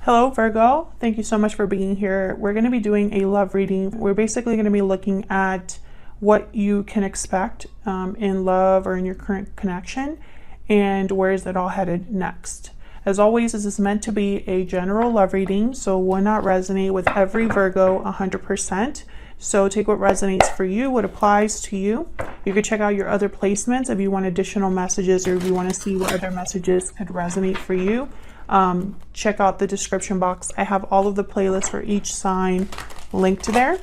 Hello Virgo, thank you so much for being here. We're going to be doing a love reading. We're basically going to be looking at what you can expect in love or in your current connection and where is it all headed next. As always, this is meant to be a general love reading, so will not resonate with every Virgo 100%. So take what resonates for you, what applies to you. You can check out your other placements if you want additional messages or if you want to see what other messages could resonate for you. Check out the description box. I have all of the playlists for each sign linked there.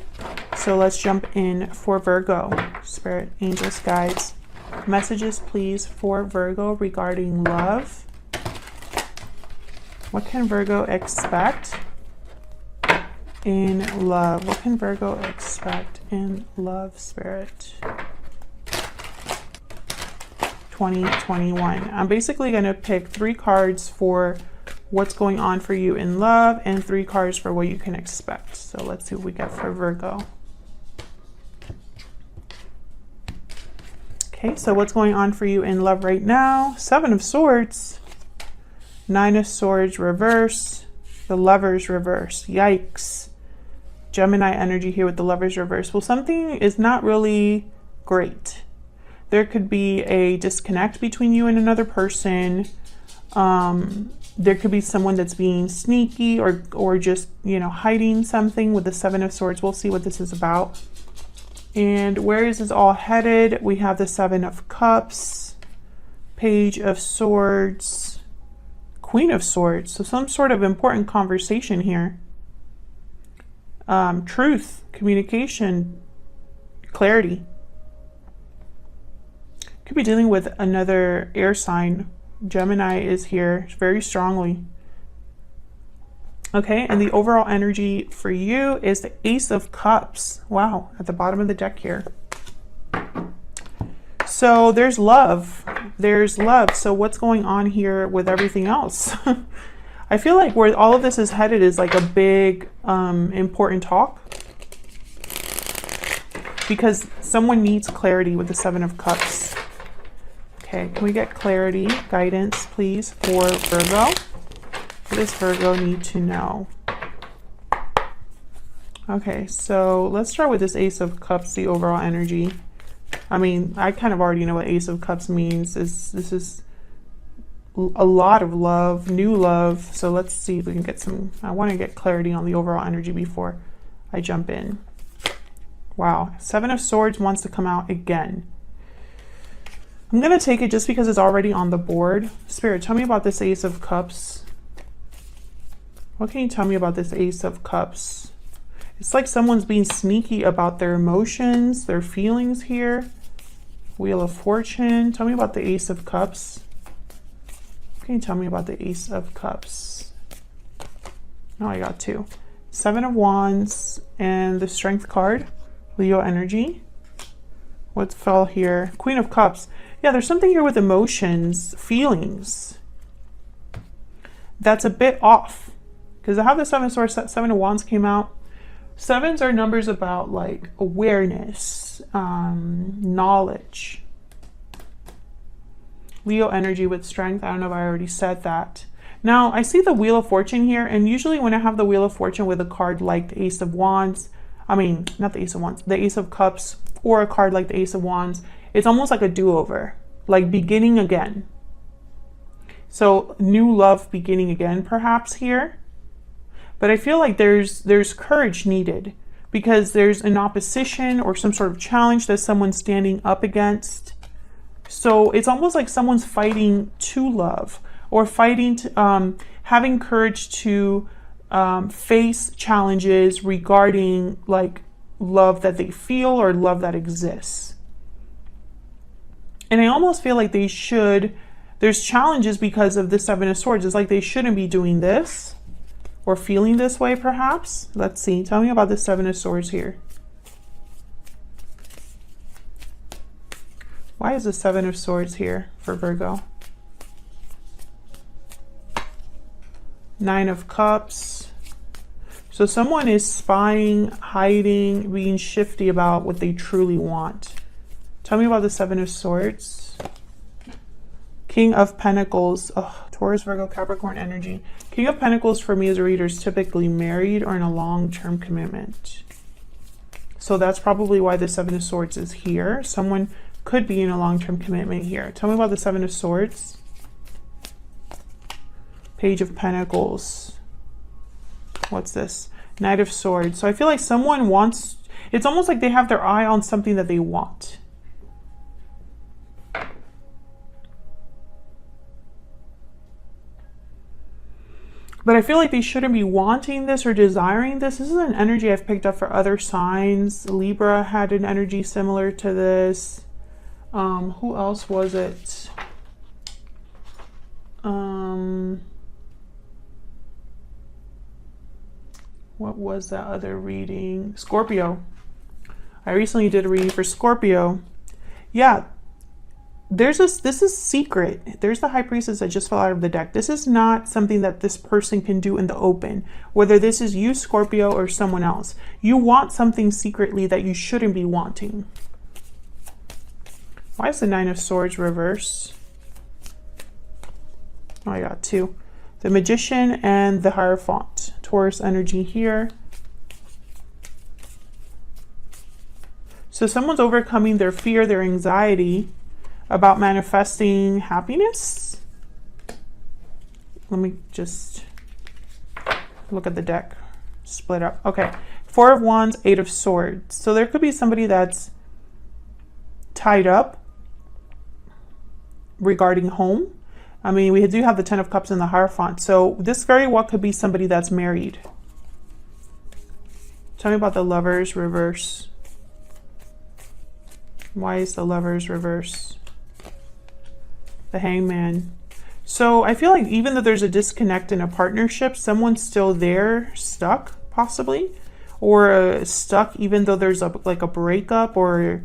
So let's jump in for Virgo. Spirit, angels, guides, messages please for Virgo regarding love. What can Virgo expect in love? What can Virgo expect in love, Spirit? 2021. I'm basically going to pick 3 cards for what's going on for you in love and 3 cards for what you can expect. So let's see what we get for Virgo. Okay, so what's going on for you in love right now? 7 of Swords, 9 of Swords reverse, the Lovers reverse. Yikes. Gemini energy here with the Lovers reverse. Well, something is not really great. There could be a disconnect between you and another person. There could be someone that's being sneaky or just, you know, hiding something with the 7 of Swords. We'll see what this is about. And where is this all headed? We have the 7 of Cups, Page of Swords, Queen of Swords. So some sort of important conversation here. Truth, communication, clarity. Could be dealing with another air sign. Gemini is here very strongly. Okay, and the overall energy for you is the Ace of Cups. Wow, at the bottom of the deck here. So there's love. There's love. So what's going on here with everything else? I feel like where all of this is headed is like a big, important talk. Because someone needs clarity with the 7 of Cups. Okay, can we get clarity, guidance, please, for Virgo? What does Virgo need to know? Okay, so let's start with this Ace of Cups, the overall energy. I mean, I kind of already know what Ace of Cups means. This is a lot of love, new love. So let's see if we can get some, I want to get clarity on the overall energy before I jump in. Wow, 7 of Swords wants to come out again. I'm going to take it just because it's already on the board. Spirit, tell me about this Ace of Cups. What can you tell me about this Ace of Cups? It's like someone's being sneaky about their emotions, their feelings here. Wheel of Fortune. Tell me about the Ace of Cups. What can you tell me about the Ace of Cups? Oh, I got 2. 7 of Wands and the Strength card. Leo energy. What fell here? Queen of Cups. Yeah, there's something here with emotions, feelings. That's a bit off. Because I have the 7 of Swords, 7 of Wands came out. 7s are numbers about like awareness, knowledge. Leo energy with Strength. I don't know if I already said that. Now, I see the Wheel of Fortune here. And usually when I have the Wheel of Fortune with a card like the Ace of Wands, I mean, not the Ace of Wands, the Ace of Cups, or a card like the Ace of Wands, it's almost like a do-over, like beginning again. So new love beginning again, perhaps here. But I feel like there's courage needed because there's an opposition or some sort of challenge that someone's standing up against. So it's almost like someone's fighting to love or fighting to, having courage to face challenges regarding like love that they feel or love that exists. And I almost feel like they should, there's challenges because of the 7 of Swords. It's like they shouldn't be doing this or feeling this way perhaps. Let's see, tell me about the 7 of Swords here. Why is the 7 of Swords here for Virgo? 9 of Cups. So someone is spying, hiding, being shifty about what they truly want. Tell me about the 7 of Swords. King of Pentacles. Oh, Taurus, Virgo, Capricorn energy. King of Pentacles for me as a reader is typically married or in a long-term commitment. So that's probably why the Seven of Swords is here. Someone could be in a long-term commitment here. Tell me about the Seven of Swords. Page of Pentacles. What's this? Knight of Swords. So I feel like someone wants, it's almost like they have their eye on something that they want. But I feel like they shouldn't be wanting this or desiring this. This is an energy I've picked up for other signs. Libra had an energy similar to this. Who else was it? What was that other reading? Scorpio. I recently did a reading for Scorpio. Yeah. This is secret. There's the High Priestess that just fell out of the deck. This is not something that this person can do in the open. Whether this is you, Scorpio, or someone else. You want something secretly that you shouldn't be wanting. Why is the Nine of Swords reverse? Oh, I got two. The Magician and the Hierophant. Taurus energy here. So someone's overcoming their fear, their anxiety about manifesting happiness. Let me just look at the deck. Split up. Okay. Four of Wands, Eight of Swords. So there could be somebody that's tied up regarding home. I mean, we do have the Ten of Cups and the Hierophant. So this very well could be somebody that's married. Tell me about the Lovers reverse. Why is the Lovers reverse? The Hangman. So I feel like even though there's a disconnect in a partnership, someone's still there, stuck possibly, or stuck even though there's like a breakup or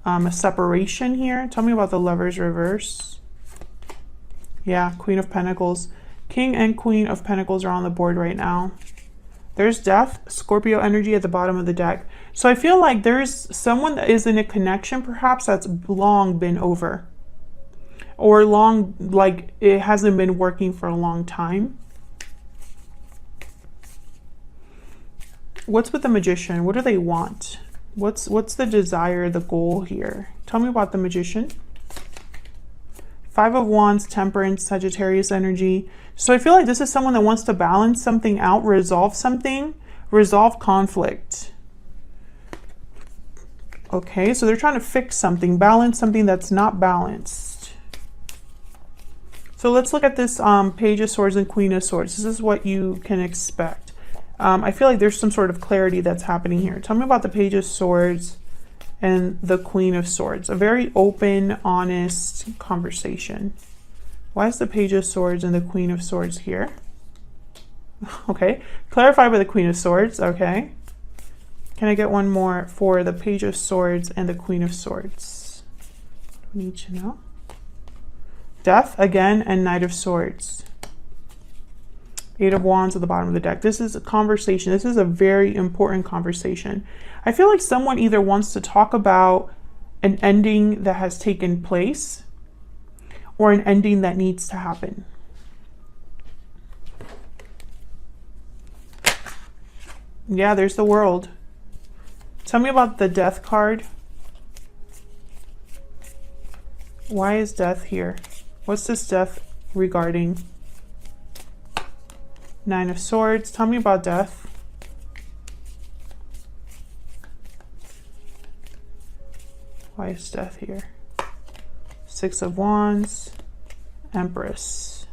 a separation here. Tell me about the Lovers reverse. Yeah, Queen of Pentacles. King and Queen of Pentacles are on the board right now. There's Death, Scorpio energy at the bottom of the deck. So I feel like there's someone that is in a connection perhaps that's long been over. Or long, like it hasn't been working for a long time. What's with the Magician? What do they want? What's the desire, the goal here? Tell me about the Magician. Five of Wands, Temperance, Sagittarius energy. So I feel like this is someone that wants to balance something out, resolve something, resolve conflict. Okay, so they're trying to fix something, balance something that's not balanced. So let's look at this Page of Swords and Queen of Swords. This is what you can expect. I feel like there's some sort of clarity that's happening here. Tell me about the Page of Swords and the Queen of Swords. A very open, honest conversation. Why is the Page of Swords and the Queen of Swords here? Okay, clarify by the Queen of Swords. Okay. Can I get one more for the Page of Swords and the Queen of Swords? We need to know. Death again and Knight of Swords. Eight of Wands at the bottom of the deck. This is a conversation. This is a very important conversation. I feel like someone either wants to talk about an ending that has taken place or an ending that needs to happen. Yeah, there's the World. Tell me about the Death card. Why is Death here? What's this Death regarding? Nine of Swords. Tell me about Death. Why is Death here? Six of Wands. Empress.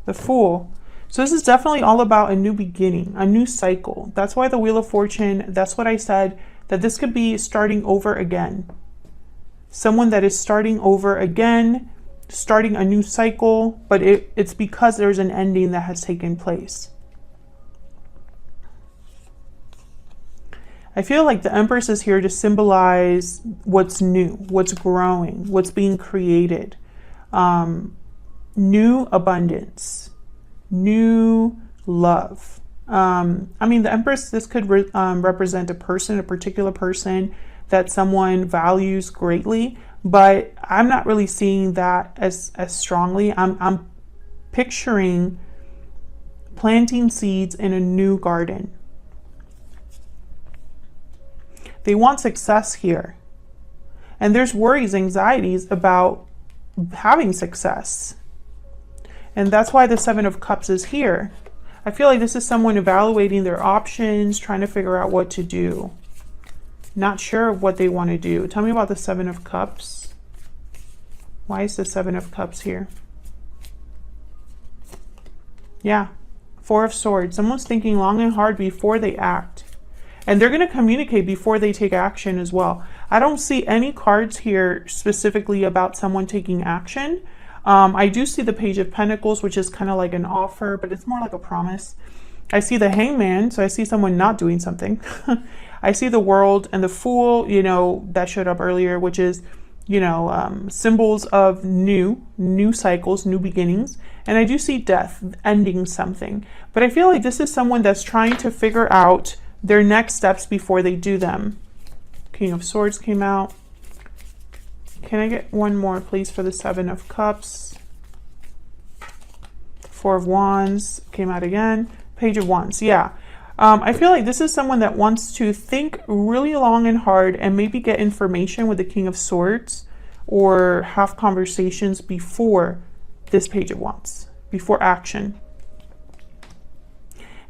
The Fool. So this is definitely all about a new beginning, a new cycle. That's why the Wheel of Fortune, that's what I said, that this could be starting over again. Someone that is starting over again, starting a new cycle, but it's because there's an ending that has taken place. I feel like the Empress is here to symbolize what's new, what's growing, what's being created. New abundance, new love. I mean, the Empress, this could represent a person, a particular person that someone values greatly, but I'm not really seeing that as strongly. I'm picturing planting seeds in a new garden. They want success here. And there's worries, anxieties about having success. And that's why the Seven of Cups is here. I feel like this is someone evaluating their options, trying to figure out what to do. Not sure what they want to do. Tell me about the Seven of Cups. Why is the Seven of Cups here? Yeah, Four of Swords. Someone's thinking long and hard before they act. And they're going to communicate before they take action as well. I don't see any cards here specifically about someone taking action. I do see the Page of Pentacles, which is kind of like an offer, but it's more like a promise. I see the Hangman, so I see someone not doing something. I see the World and the Fool, you know, that showed up earlier, which is, you know, symbols of new cycles, new beginnings. And I do see Death, ending something. But I feel like this is someone that's trying to figure out their next steps before they do them. King of Swords came out. Can I get one more, please, for the Seven of Cups? Four of Wands came out again. Page of Wands, yeah. I feel like this is someone that wants to think really long and hard and maybe get information with the King of Swords or have conversations before this Page of Wands, before action.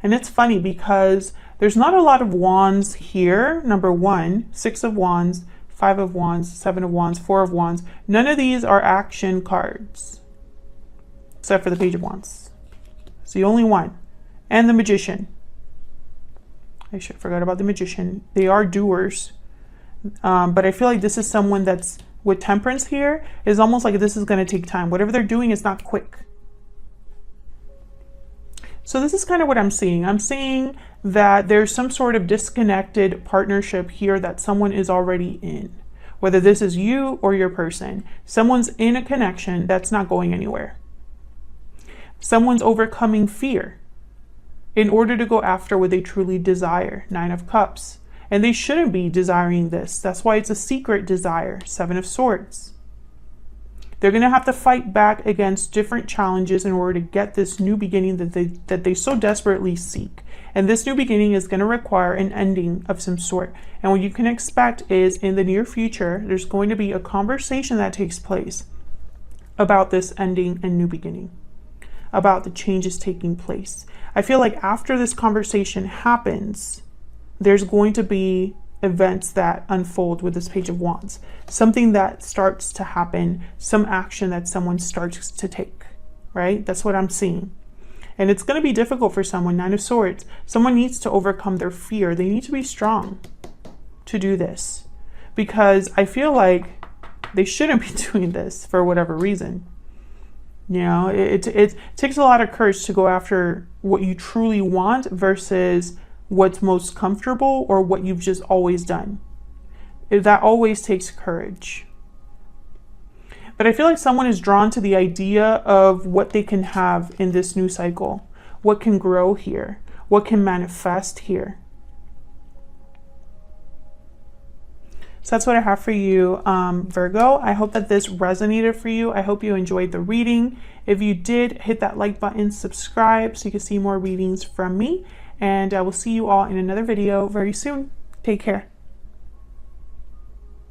And it's funny because there's not a lot of wands here. Number one, Six of Wands, Five of Wands, Seven of Wands, Four of Wands. None of these are action cards, except for the Page of Wands. It's the only one. And the Magician. I should have forgot about the Magician. They are doers. But I feel like this is someone that's, with Temperance here, is almost like this is going to take time. Whatever they're doing is not quick. So this is kind of what I'm seeing. I'm seeing that there's some sort of disconnected partnership here that someone is already in. Whether this is you or your person. Someone's in a connection that's not going anywhere. Someone's overcoming fear in order to go after what they truly desire. Nine of Cups. And they shouldn't be desiring this. That's why it's a secret desire. Seven of Swords. They're going to have to fight back against different challenges in order to get this new beginning that they so desperately seek. And this new beginning is going to require an ending of some sort. And what you can expect is in the near future, there's going to be a conversation that takes place about this ending and new beginning, about the changes taking place. I feel like after this conversation happens, there's going to be events that unfold with this Page of Wands. Something that starts to happen, some action that someone starts to take, right? That's what I'm seeing. And it's going to be difficult for someone. Nine of Swords. Someone needs to overcome their fear. They need to be strong to do this. Because I feel like they shouldn't be doing this for whatever reason. You know, it takes a lot of courage to go after what you truly want versus what's most comfortable or what you've just always done. That always takes courage. But I feel like someone is drawn to the idea of what they can have in this new cycle. What can grow here? What can manifest here? So that's what I have for you, Virgo. I hope that this resonated for you. I hope you enjoyed the reading. If you did, hit that like button, subscribe so you can see more readings from me. And I will see you all in another video very soon. Take care.